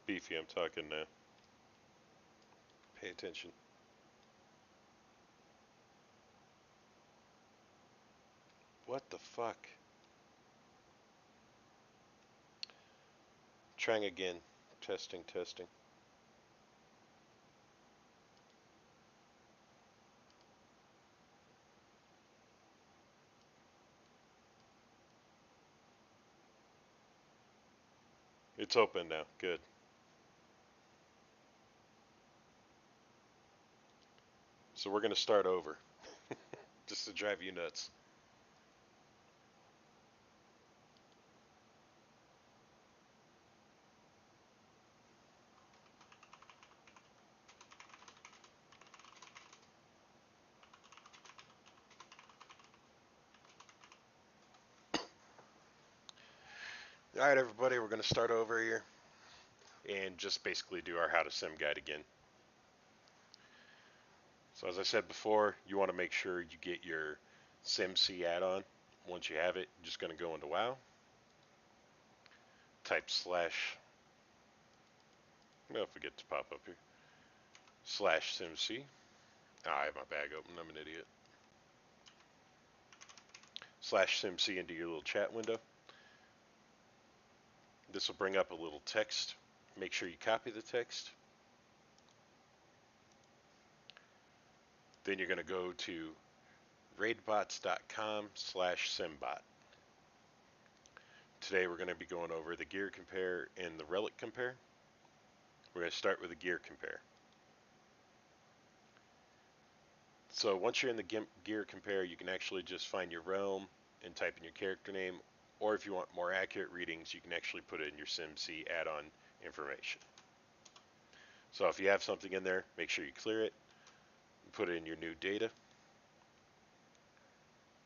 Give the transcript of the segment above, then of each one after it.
Beefy, I'm talking now. Pay attention. What the fuck? Trying again. Testing, testing. It's open now. Good. So we're going to start over. Just to drive you nuts. Alright, everybody, we're going to start over here. And just basically do our how to sim guide again. So as I said before, you want to make sure you get your SimC add-on. Once you have it, you're just going to go into WoW. Type slash, no, forget to pop up here. Slash SimC. I have my bag open, I'm an idiot. Slash SimC into your little chat window. This will bring up a little text. Make sure you copy the text. Then you're going to go to raidbots.com/simbot. Today we're going to be going over the gear compare and the relic compare. We're going to start with the gear compare. So once you're in the gear compare, you can actually just find your realm and type in your character name, or if you want more accurate readings, you can actually put in your SimC add-on information. So if you have something in there, make sure you clear it, put in your new data,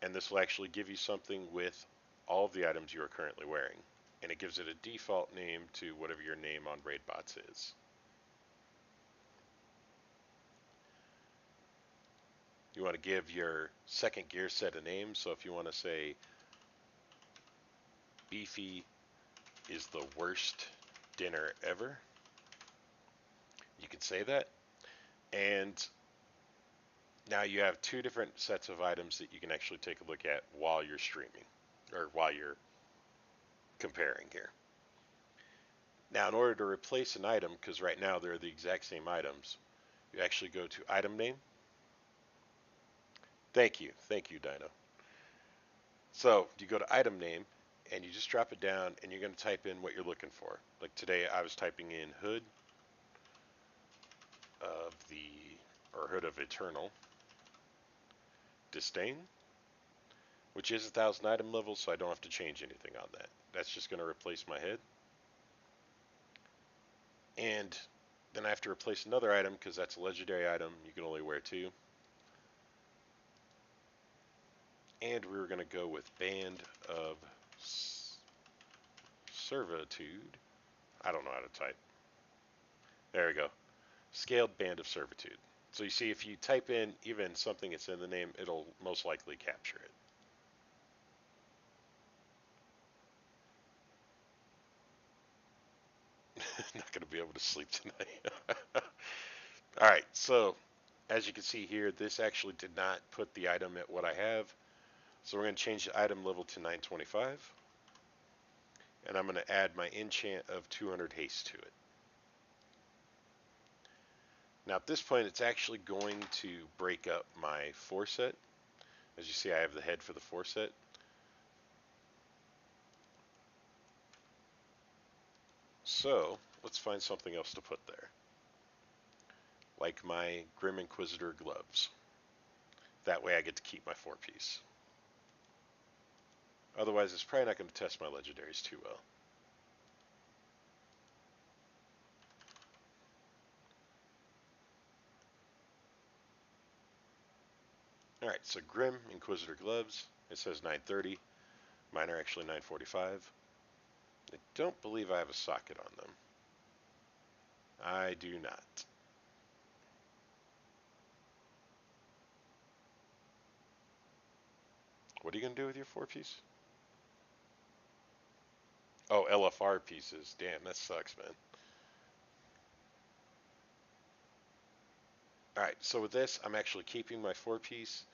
and this will actually give you something with all of the items you are currently wearing, and it gives it a default name to whatever your name on RaidBots is. You want to give your second gear set a name, so if you want to say Beefy is the worst dinner ever, you can say that. And now you have two different sets of items that you can actually take a look at while you're streaming, or while you're comparing here. Now in order to replace an item, because right now they're the exact same items, you actually go to item name. Thank you, Dino. So you go to item name and you just drop it down and you're going to type in what you're looking for. Like today I was typing in hood of hood of eternal disdain, which is 1,000 item level, so I don't have to change anything on that. That's just going to replace my head. And then I have to replace another item because that's a legendary item. You can only wear 2. And we were going to go with Band of Servitude. I don't know how to type. There we go. Scaled Band of Servitude. So you see, if you type in even something that's in the name, it'll most likely capture it. Not going to be able to sleep tonight. Alright, so as you can see here, this actually did not put the item at what I have. So we're going to change the item level to 925. And I'm going to add my enchant of 200 haste to it. Now at this point, it's actually going to break up my 4 set. As you see, I have the head for the 4 set. So let's find something else to put there. Like my Grim Inquisitor gloves. That way I get to keep my 4-piece. Otherwise, it's probably not going to test my legendaries too well. Alright, so Grim Inquisitor gloves. It says 930. Mine are actually 945. I don't believe I have a socket on them. I do not. What are you going to do with your 4-piece? Oh, LFR pieces. Damn, that sucks, man. Alright, so with this, I'm actually keeping my 4-piece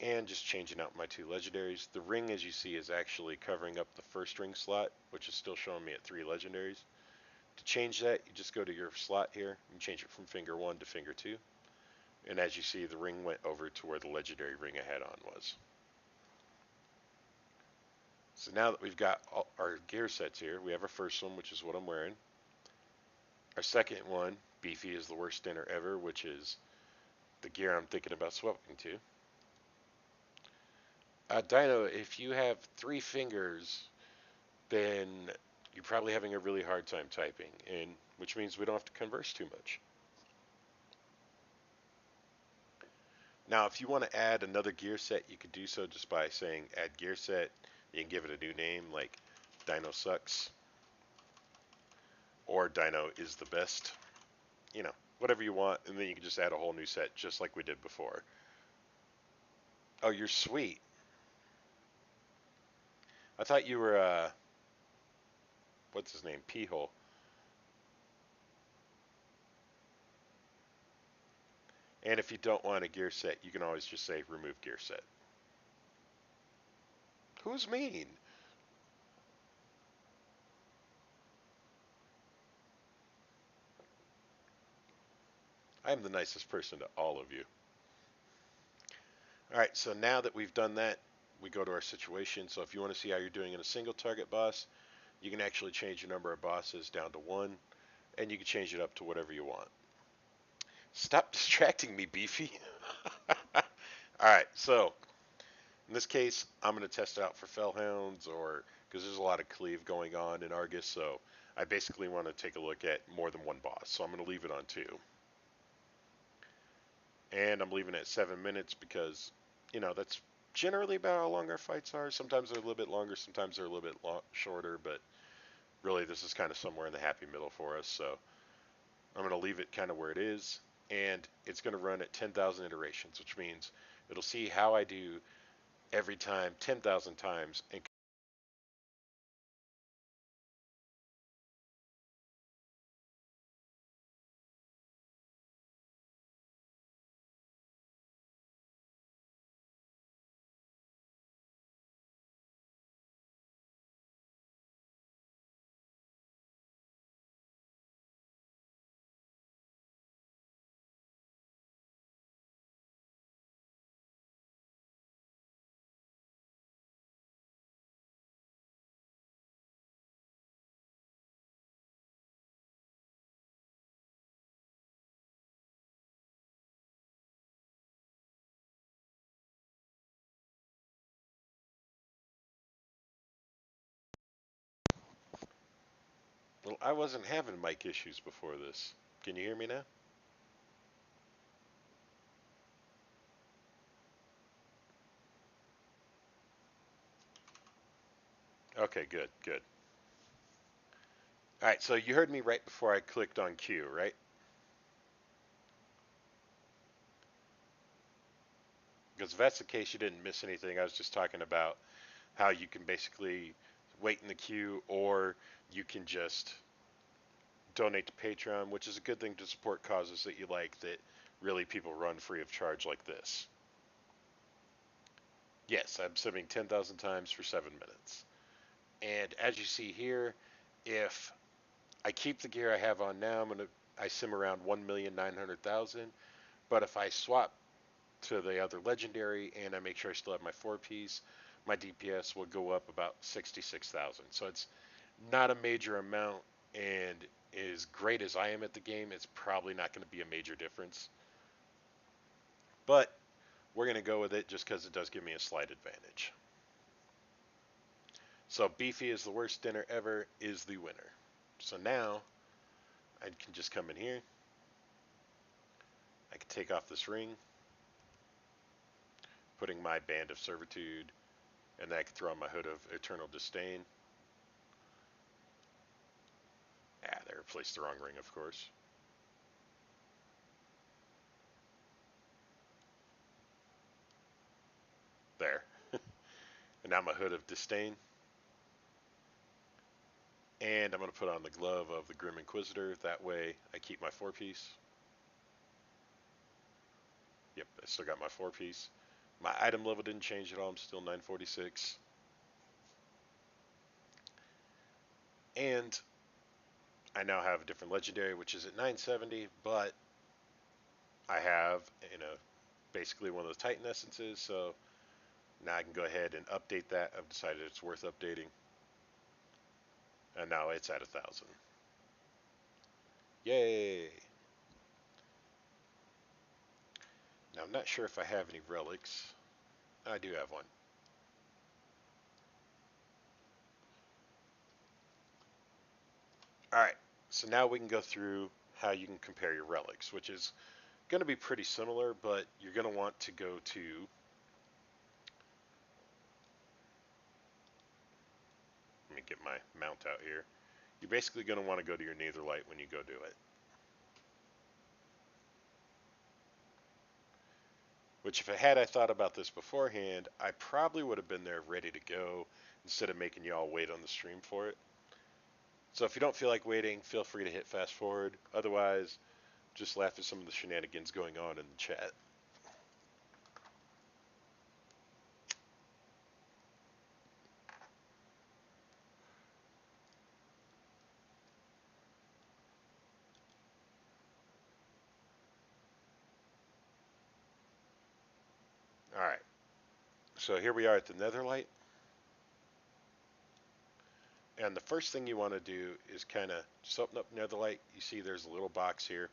and just changing out my 2 legendaries. The ring, as you see, is actually covering up the first ring slot, which is still showing me at 3 legendaries. To change that, you just go to your slot here and change it from finger 1 to finger 2. And as you see, the ring went over to where the legendary ring I had on was. So now that we've got all our gear sets here, we have our first one, which is what I'm wearing. Our second one, Beefy is the worst dinner ever, which is the gear I'm thinking about swapping to. Dino, if you have 3 fingers, then you're probably having a really hard time typing, and which means we don't have to converse too much. Now, if you want to add another gear set, you could do so just by saying add gear set. You can give it a new name like Dino Sucks or Dino is the best. You know, whatever you want, and then you can just add a whole new set just like we did before. Oh, you're sweet. I thought you were, what's his name? P-hole. And if you don't want a gear set, you can always just say remove gear set. Who's mean? I am the nicest person to all of you. Alright, so now that we've done that, we go to our situation. So if you want to see how you're doing in a single target boss, you can actually change your number of bosses down to 1, and you can change it up to whatever you want. Stop distracting me, Beefy. Alright, so in this case, I'm going to test it out for Fellhounds, or because there's a lot of cleave going on in Argus, so I basically want to take a look at more than one boss. So I'm going to leave it on 2. And I'm leaving it at 7 minutes because, you know, that's generally about how long our fights are. Sometimes they're a little bit longer, sometimes they're a little bit shorter, but really this is kind of somewhere in the happy middle for us. So I'm going to leave it kind of where it is, and it's going to run at 10,000 iterations, which means it'll see how I do every time 10,000 times. And well, I wasn't having mic issues before this. Can you hear me now? Okay, good, good. All right, so you heard me right before I clicked on Q, right? Because if that's the case, you didn't miss anything. I was just talking about how you can basically wait in the queue, or you can just donate to Patreon, which is a good thing to support causes that you like that really people run free of charge like this. Yes, I'm simming 10,000 times for 7 minutes. And as you see here, if I keep the gear I have on now, I sim around 1,900,000. But if I swap to the other legendary and I make sure I still have my 4-piece, my DPS will go up about 66,000. So it's not a major amount, and as great as I am at the game, it's probably not going to be a major difference. But we're going to go with it just because it does give me a slight advantage. So Beefy is the worst dinner ever is the winner. So now I can just come in here. I can take off this ring, putting my Band of Servitude, and then I can throw on my Hood of Eternal Disdain. Ah, there, placed the wrong ring, of course. There. And now my Hood of Disdain. And I'm going to put on the Glove of the Grim Inquisitor. That way I keep my 4-piece. still got my 4-piece. My item level didn't change at all. I'm still 946. And I now have a different legendary, which is at 970, but I have, basically one of those Titan essences, so now I can go ahead and update that. I've decided it's worth updating. And now it's at 1,000. Yay! Now I'm not sure if I have any relics. I do have one. Alright, so now we can go through how you can compare your relics, which is going to be pretty similar, but you're going to want to go to let me get my mount out here. You're basically going to want to go to your Netherlight when you go do it. Which if I thought about this beforehand, I probably would have been there ready to go instead of making you all wait on the stream for it. So if you don't feel like waiting, feel free to hit fast forward. Otherwise, just laugh at some of the shenanigans going on in the chat. Alright, so here we are at the Netherlight. And the first thing you want to do is kind of just open up Netherlight. You see there's a little box here.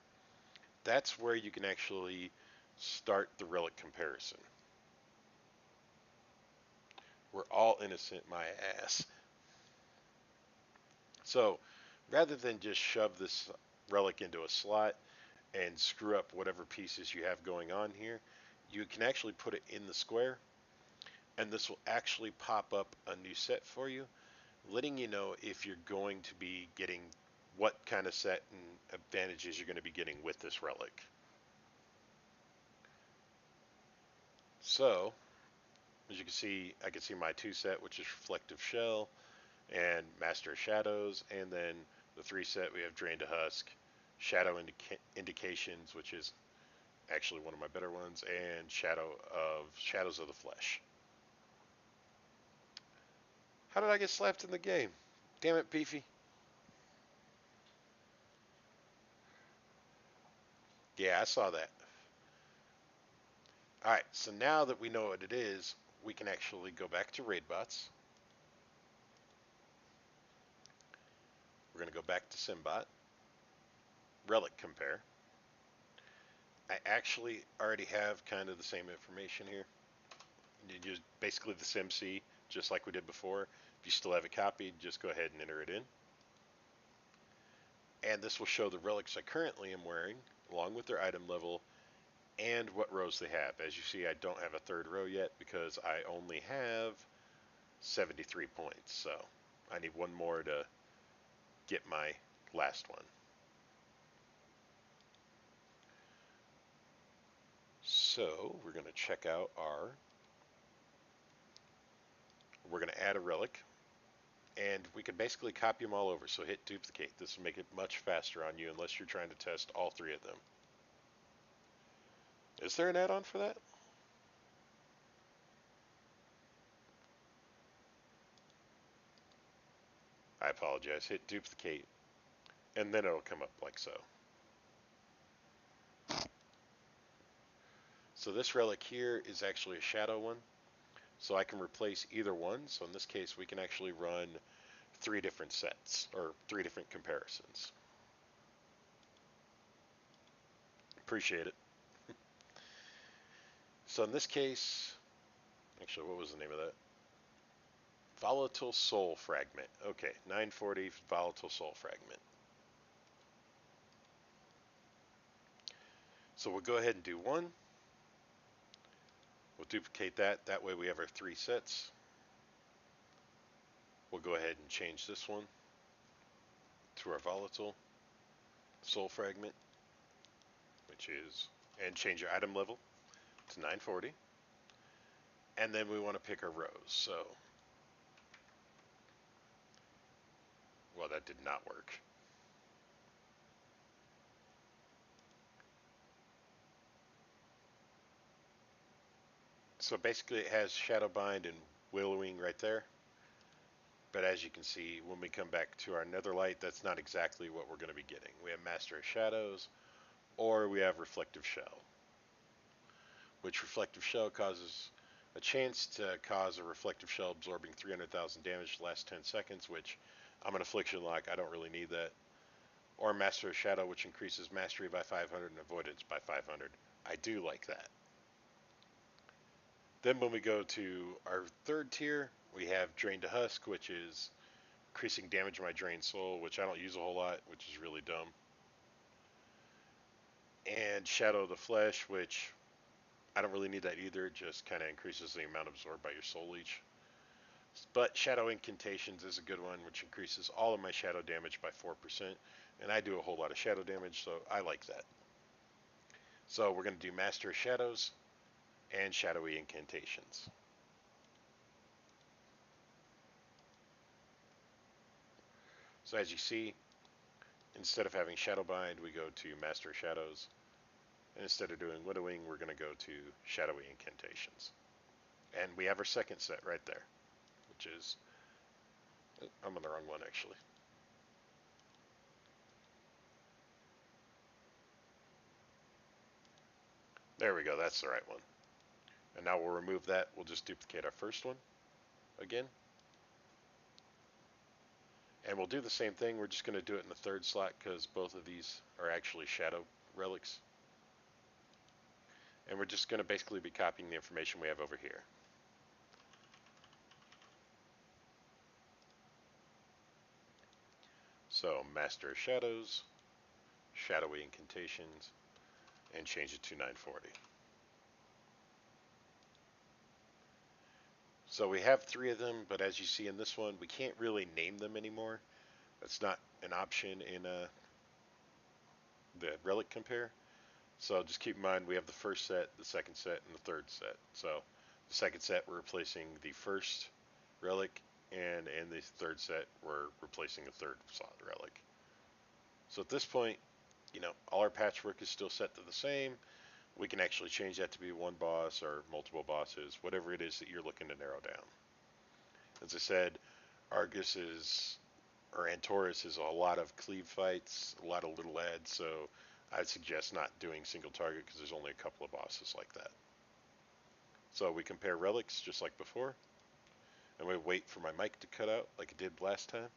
That's where you can actually start the relic comparison. We're all innocent, my ass. So rather than just shove this relic into a slot and screw up whatever pieces you have going on here, you can actually put it in the square, and this will actually pop up a new set for you, letting you know if you're going to be getting what kind of set and advantages you're going to be getting with this relic. So, as you can see, I can see my 2 set, which is Reflective Shell and Master of Shadows, and then the 3 set we have Drain to Husk, Shadow Indications, which is actually one of my better ones, and Shadows of the Flesh. How did I get slapped in the game? Damn it, Beefy. Yeah, I saw that. Alright, so now that we know what it is, we can actually go back to Raidbots. We're going to go back to Simbot. Relic Compare. I actually already have kind of the same information here. You just basically the SimC, just like we did before. If you still have it copied, just go ahead and enter it in. And this will show the relics I currently am wearing, along with their item level, and what rows they have. As you see, I don't have a 3rd row yet because I only have 73 points. So I need one more to get my last one. So we're going to check out we're going to add a relic, and we can basically copy them all over. So hit duplicate. This will make it much faster on you unless you're trying to test all 3 of them. Is there an add-on for that? I apologize. Hit duplicate, and then it'll come up like so. So this relic here is actually a shadow one, so I can replace either one. So in this case, we can actually run 3 different sets, or 3 different comparisons. Appreciate it. So in this case, actually, what was the name of that? Volatile Soul Fragment. Okay, 940 Volatile Soul Fragment. So we'll go ahead and do one. We'll duplicate that. That way we have our 3 sets. We'll go ahead and change this one to our Volatile Soul Fragment, which is, and change your item level to 940. And then we want to pick our rows. So, well, that did not work. So basically it has Shadow Bind and Willowing right there. But as you can see, when we come back to our Netherlight, that's not exactly what we're going to be getting. We have Master of Shadows, or we have Reflective Shell, which Reflective Shell causes a chance to cause a Reflective Shell absorbing 300,000 damage the last 10 seconds, which I'm an Affliction Lock, I don't really need that. Or Master of Shadow, which increases Mastery by 500 and Avoidance by 500. I do like that. Then when we go to our third tier, we have Drain to Husk, which is increasing damage on my Drained Soul, which I don't use a whole lot, which is really dumb. And Shadow of the Flesh, which I don't really need that either. It just kind of increases the amount absorbed by your Soul Leech. But Shadow Incantations is a good one, which increases all of my shadow damage by 4%. And I do a whole lot of shadow damage, so I like that. So we're going to do Master of Shadows and Shadowy Incantations. So as you see, instead of having Shadowbind, we go to Master of Shadows. And instead of doing Widowing, we're going to go to Shadowy Incantations. And we have our second set right there, which is, I'm on the wrong one actually. There we go, that's the right one. And now we'll remove that, we'll just duplicate our first one again. And we'll do the same thing, we're just going to do it in the third slot because both of these are actually shadow relics. And we're just going to basically be copying the information we have over here. So Master of Shadows, Shadowy Incantations, and change it to 940. So we have 3 of them, but as you see in this one, we can't really name them anymore. That's not an option in the relic compare. So just keep in mind we have the first set, the second set, and the third set. So the second set we're replacing the first relic, and in the third set we're replacing the third slot relic. So at this point, you know, all our patchwork is still set to the same. We can actually change that to be one boss or multiple bosses, whatever it is that you're looking to narrow down. As I said, Argus is, or Antorus is a lot of cleave fights, a lot of little ads, so I'd suggest not doing single target because there's only a couple of bosses like that. So we compare relics just like before, and we wait for my mic to cut out like it did last time.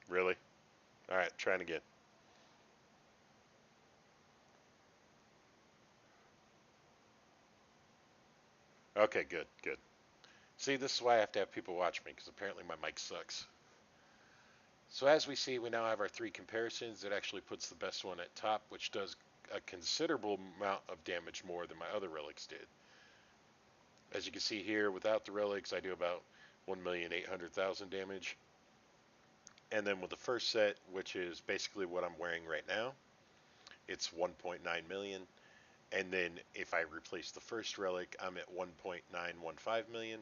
Really? Alright, trying again. Okay, good, good. See, this is why I have to have people watch me, because apparently my mic sucks. So as we see, we now have our 3 comparisons. It actually puts the best one at top, which does a considerable amount of damage more than my other relics did. As you can see here, without the relics, I do about 1,800,000 damage. And then with the first set, which is basically what I'm wearing right now, it's 1.9 million. And then if I replace the first relic, I'm at 1.915 million.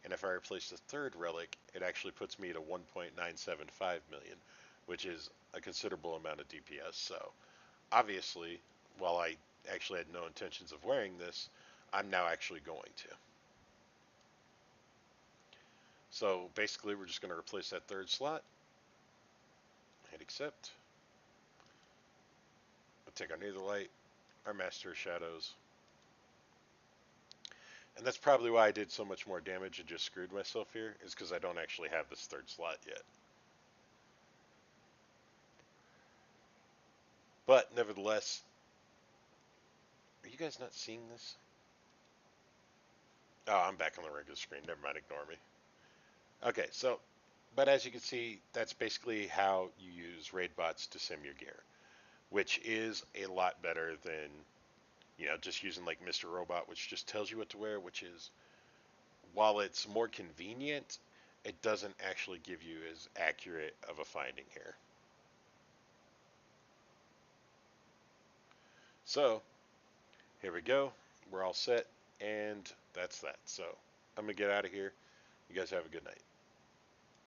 And if I replace the third relic, it actually puts me to 1.975 million, which is a considerable amount of DPS. So obviously, while I actually had no intentions of wearing this, I'm now actually going to. So basically, we're just going to replace that third slot. Hit accept. We'll take our Netherlight, our Master of Shadows. And that's probably why I did so much more damage and just screwed myself here, is because I don't actually have this third slot yet. But nevertheless, you guys not seeing this? Oh, I'm back on the regular screen. Never mind, ignore me. Okay, so, but as you can see, that's basically how you use raid bots to sim your gear, which is a lot better than, just using like Mr. Robot, which just tells you what to wear, which is, while it's more convenient, it doesn't actually give you as accurate of a finding here. So, here we go. We're all set, and that's that. So, I'm going to get out of here. You guys have a good night.